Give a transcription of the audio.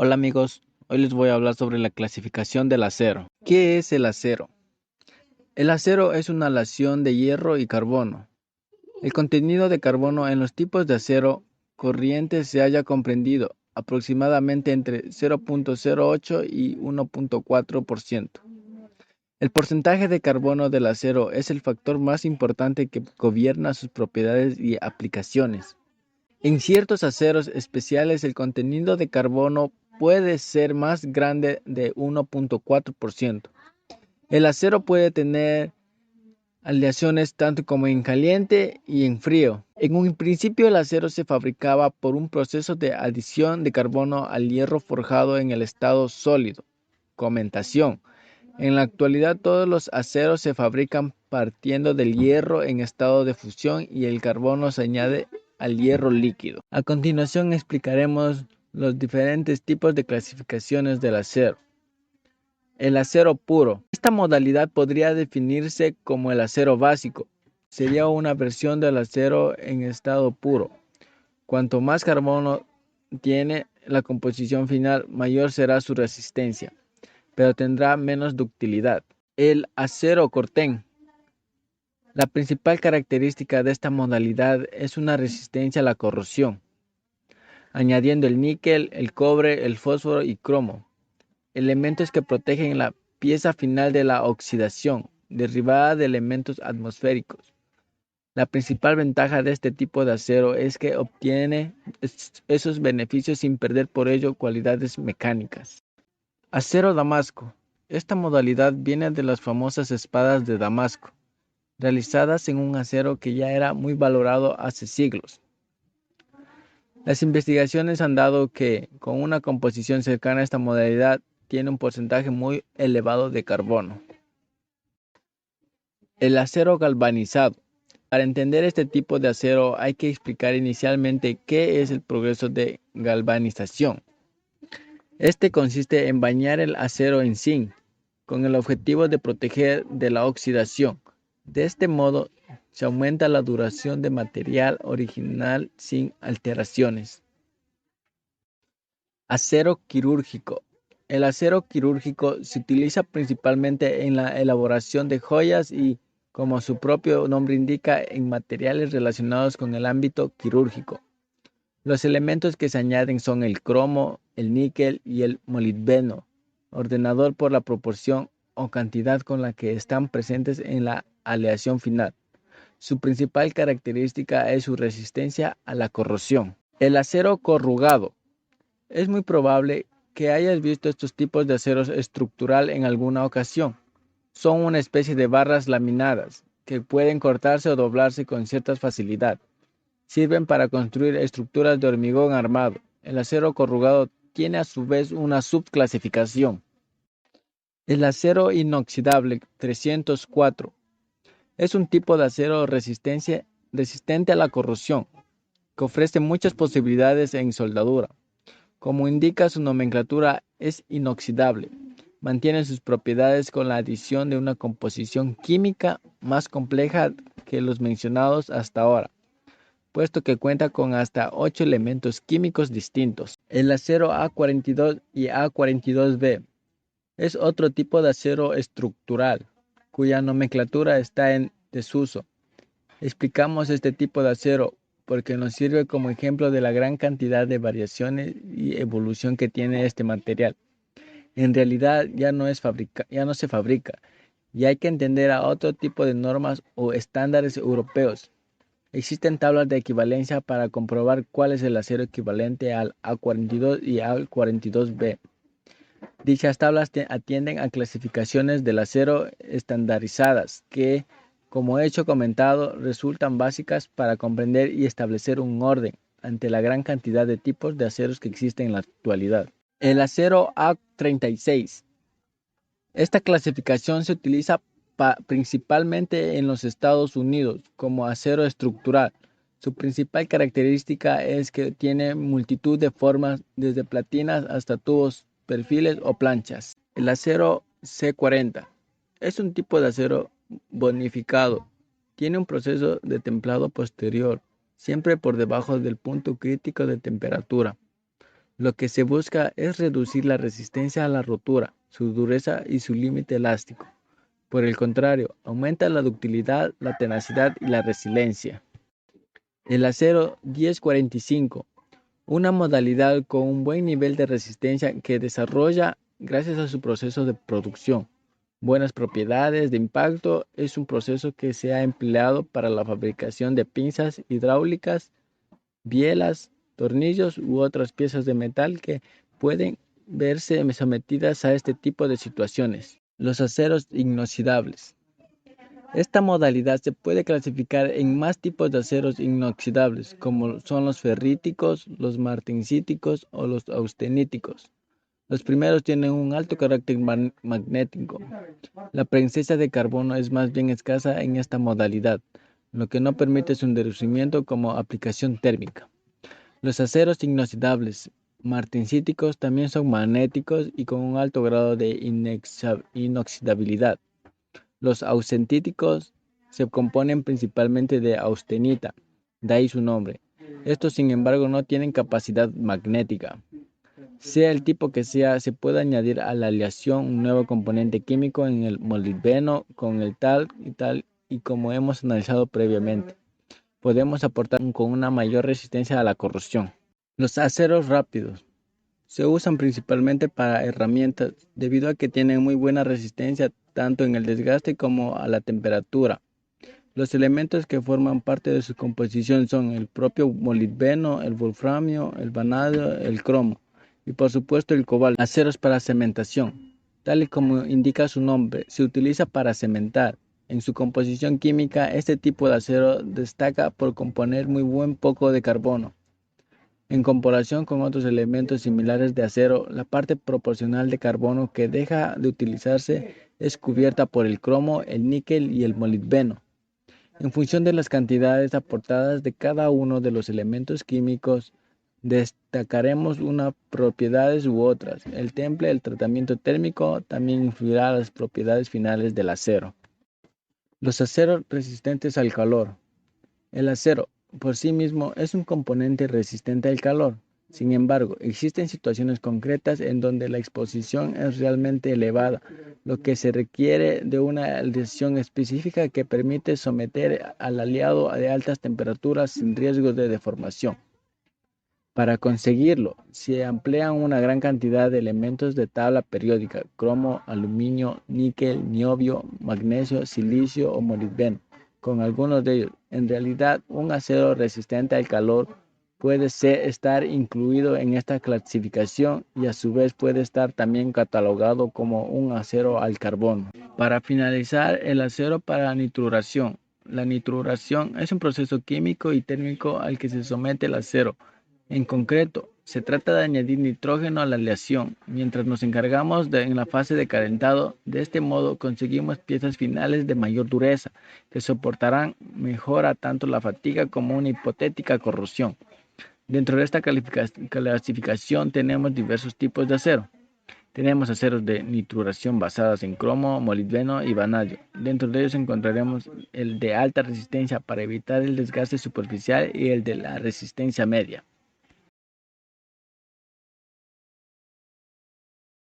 Hola amigos, hoy les voy a hablar sobre la clasificación del acero. ¿Qué es el acero? El acero es una aleación de hierro y carbono. El contenido de carbono en los tipos de acero corriente se halla comprendido aproximadamente entre 0.08 y 1.4%. El porcentaje de carbono del acero es el factor más importante que gobierna sus propiedades y aplicaciones. En ciertos aceros especiales el contenido de carbono puede ser más grande de 1.4%. El acero puede tener aleaciones tanto como en caliente y en frío. En un principio el acero se fabricaba por un proceso de adición de carbono al hierro forjado en el estado sólido. Comentación. En la actualidad todos los aceros se fabrican partiendo del hierro en estado de fusión y el carbono se añade al hierro líquido. A continuación explicaremos los diferentes tipos de clasificaciones del acero. El acero puro. Esta modalidad podría definirse como el acero básico. Sería una versión del acero en estado puro. Cuanto más carbono tiene la composición final, mayor será su resistencia, pero tendrá menos ductilidad. El acero corten. La principal característica de esta modalidad es una resistencia a la corrosión, añadiendo el níquel, el cobre, el fósforo y cromo, elementos que protegen la pieza final de la oxidación, derivada de elementos atmosféricos. La principal ventaja de este tipo de acero es que obtiene esos beneficios sin perder por ello cualidades mecánicas. Acero damasco. Esta modalidad viene de las famosas espadas de Damasco, realizadas en un acero que ya era muy valorado hace siglos. Las investigaciones han dado que, con una composición cercana a esta modalidad, tiene un porcentaje muy elevado de carbono. El acero galvanizado. Para entender este tipo de acero hay que explicar inicialmente qué es el proceso de galvanización. Este consiste en bañar el acero en zinc, con el objetivo de proteger de la oxidación. De este modo, se aumenta la duración del material original sin alteraciones. Acero quirúrgico. El acero quirúrgico se utiliza principalmente en la elaboración de joyas y, como su propio nombre indica, en materiales relacionados con el ámbito quirúrgico. Los elementos que se añaden son el cromo, el níquel y el molibdeno, ordenador por la proporción o cantidad con la que están presentes en la aleación final. Su principal característica es su resistencia a la corrosión. El acero corrugado. Es muy probable que hayas visto estos tipos de acero estructural en alguna ocasión. Son una especie de barras laminadas que pueden cortarse o doblarse con cierta facilidad. Sirven para construir estructuras de hormigón armado. El acero corrugado tiene a su vez una subclasificación. El acero inoxidable 304 es un tipo de acero resistente a la corrosión, que ofrece muchas posibilidades en soldadura. Como indica su nomenclatura, es inoxidable. Mantiene sus propiedades con la adición de una composición química más compleja que los mencionados hasta ahora, puesto que cuenta con hasta 8 elementos químicos distintos. El acero A42 y A42B es otro tipo de acero estructural, cuya nomenclatura está en desuso. Explicamos este tipo de acero porque nos sirve como ejemplo de la gran cantidad de variaciones y evolución que tiene este material. En realidad ya no se fabrica y hay que entender a otro tipo de normas o estándares europeos. Existen tablas de equivalencia para comprobar cuál es el acero equivalente al A42 y al 42B. Dichas tablas atienden a clasificaciones del acero estandarizadas que, como hecho comentado, resultan básicas para comprender y establecer un orden ante la gran cantidad de tipos de aceros que existen en la actualidad. El acero A36. Esta clasificación se utiliza principalmente en los Estados Unidos como acero estructural. Su principal característica es que tiene multitud de formas, desde platinas hasta tubos, perfiles o planchas. El acero C40 es un tipo de acero bonificado. Tiene un proceso de templado posterior, siempre por debajo del punto crítico de temperatura. Lo que se busca es reducir la resistencia a la rotura, su dureza y su límite elástico. Por el contrario, aumenta la ductilidad, la tenacidad y la resiliencia. El acero 1045, una modalidad con un buen nivel de resistencia que desarrolla gracias a su proceso de producción. Buenas propiedades de impacto es un proceso que se ha empleado para la fabricación de pinzas hidráulicas, bielas, tornillos u otras piezas de metal que pueden verse sometidas a este tipo de situaciones. Los aceros inoxidables. Esta modalidad se puede clasificar en más tipos de aceros inoxidables, como son los ferríticos, los martensíticos o los austeníticos. Los primeros tienen un alto carácter magnético. La presencia de carbono es más bien escasa en esta modalidad, lo que no permite su endurecimiento como aplicación térmica. Los aceros inoxidables martensíticos también son magnéticos y con un alto grado de inoxidabilidad. Los austentíticos se componen principalmente de austenita, de ahí su nombre. Estos, sin embargo, no tienen capacidad magnética. Sea el tipo que sea, se puede añadir a la aleación un nuevo componente químico en el molibdeno con el tal y como hemos analizado previamente, podemos aportar con una mayor resistencia a la corrosión. Los aceros rápidos se usan principalmente para herramientas debido a que tienen muy buena resistencia tanto en el desgaste como a la temperatura. Los elementos que forman parte de su composición son el propio molibdeno, el wolframio, el vanadio, el cromo y por supuesto el cobalto. Aceros para cementación. Tal y como indica su nombre, se utiliza para cementar. En su composición química, este tipo de acero destaca por componer muy buen poco de carbono. En comparación con otros elementos similares de acero, la parte proporcional de carbono que deja de utilizarse es cubierta por el cromo, el níquel y el molibdeno. En función de las cantidades aportadas de cada uno de los elementos químicos, destacaremos unas propiedades u otras. El temple, el tratamiento térmico, también influirá en las propiedades finales del acero. Los aceros resistentes al calor. El acero, por sí mismo, es un componente resistente al calor. Sin embargo, existen situaciones concretas en donde la exposición es realmente elevada, lo que se requiere de una aleación específica que permite someter al aliado a altas temperaturas sin riesgo de deformación. Para conseguirlo, se emplean una gran cantidad de elementos de tabla periódica: cromo, aluminio, níquel, niobio, magnesio, silicio o molibdeno. Con algunos de ellos, en realidad, un acero resistente al calor puede estar incluido en esta clasificación y a su vez puede estar también catalogado como un acero al carbono. Para finalizar, el acero para nitruración. La nitruración es un proceso químico y térmico al que se somete el acero. En concreto, se trata de añadir nitrógeno a la aleación, mientras nos encargamos en la fase de calentado. De este modo conseguimos piezas finales de mayor dureza, que soportarán mejor a tanto la fatiga como una hipotética corrosión. Dentro de esta clasificación tenemos diversos tipos de acero. Tenemos aceros de nitruración basados en cromo, molibdeno y vanadio. Dentro de ellos encontraremos el de alta resistencia para evitar el desgaste superficial y el de la resistencia media.